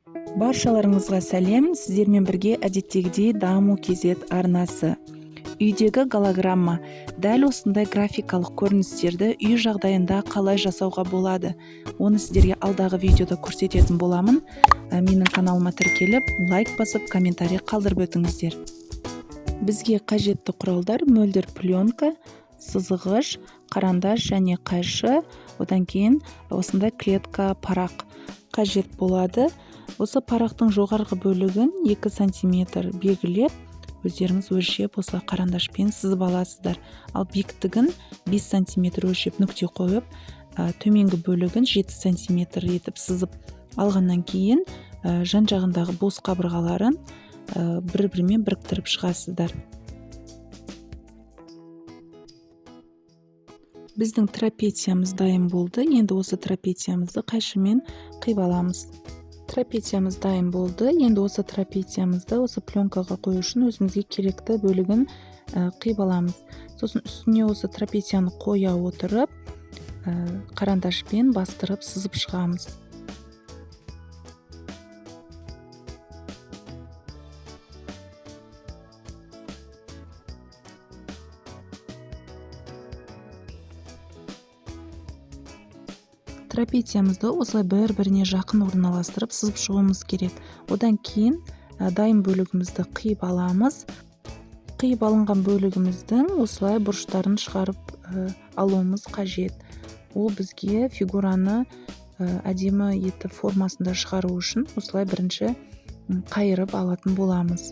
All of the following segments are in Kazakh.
Баршаларыңызға сәлем, сіздермен бірге әдеттегідей Даму KZ арнасы. Үйдегі голограмма. Дәл осындай графикалық көріністерді үй жағдайында қалай жасауға болады? Оны сіздерге алдағы видеода көрсететін боламын. Менің каналыма тіркеліп, лайк басып, комментарий қалдырып өтіңіздер. Бізге қажетті құралдар мөлдір пленка, сызғыш, қарандаш және қайшы, одан кейін осындай клетка, парақ қажет болады. Осы парақтың жоғарғы бөлігін 2 см белгілеп, өздеріңіз өлшеп, осылай қарандашпен сызып аласыздар. Ал биіктігін 5 см өлшеп нүкте қойып, төменгі бөлігін 7 см етіп сызып алғаннан кейін, жан-жағындағы бос қабырғаларын бір-бірімен біріктіріп шығасыздар. Біздің трапециямыз дайын болды. Енді осы трапециямызды қайшымен қиып аламыз. Трапециямыз дайын болды. Енді осы трапециямызды осы пленкаға қою үшін өзімізге керекті бөлігін қиып аламыз. Сосын үстіне осы трапецияны қоя отырып, қарандашпен бастырып сызып шығамыз. Трапециямызды осылай бір-біріне жақын орналастырып сызып шығуымыз керек. Одан кейін дайын бөлігімізді қиып аламыз. Қиып алынған бөлігіміздің осылай бұрыштарын шығарып алуымыз қажет. Ол бізге фигураны әдемі етіп формасында шығару үшін осылай бірінші қайырып алатын боламыз.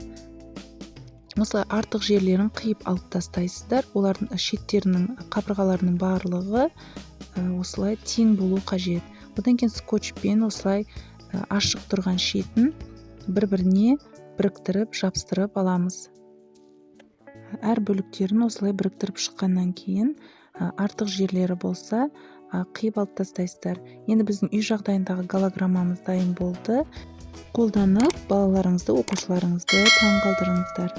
Осылай артық жерлерін қиып алып тастайсыздар. Олардың шеттерінің, қабырғаларының барлығы осылай тең болу қажет. Одан кейін скотчпен осылай ашық тұрған шетін бір-біріне біріктіріп, жабыстырып аламыз. Әр бөліктерін осылай біріктіріп шыққаннан кейін, артық жерлері болса, қиып алып тастайсыздар. Енді біздің үй жағдайындағы голограммамыз дайын болды. Қолданып балаларыңызды, оқушыларыңызды таңғалдырыңыздар.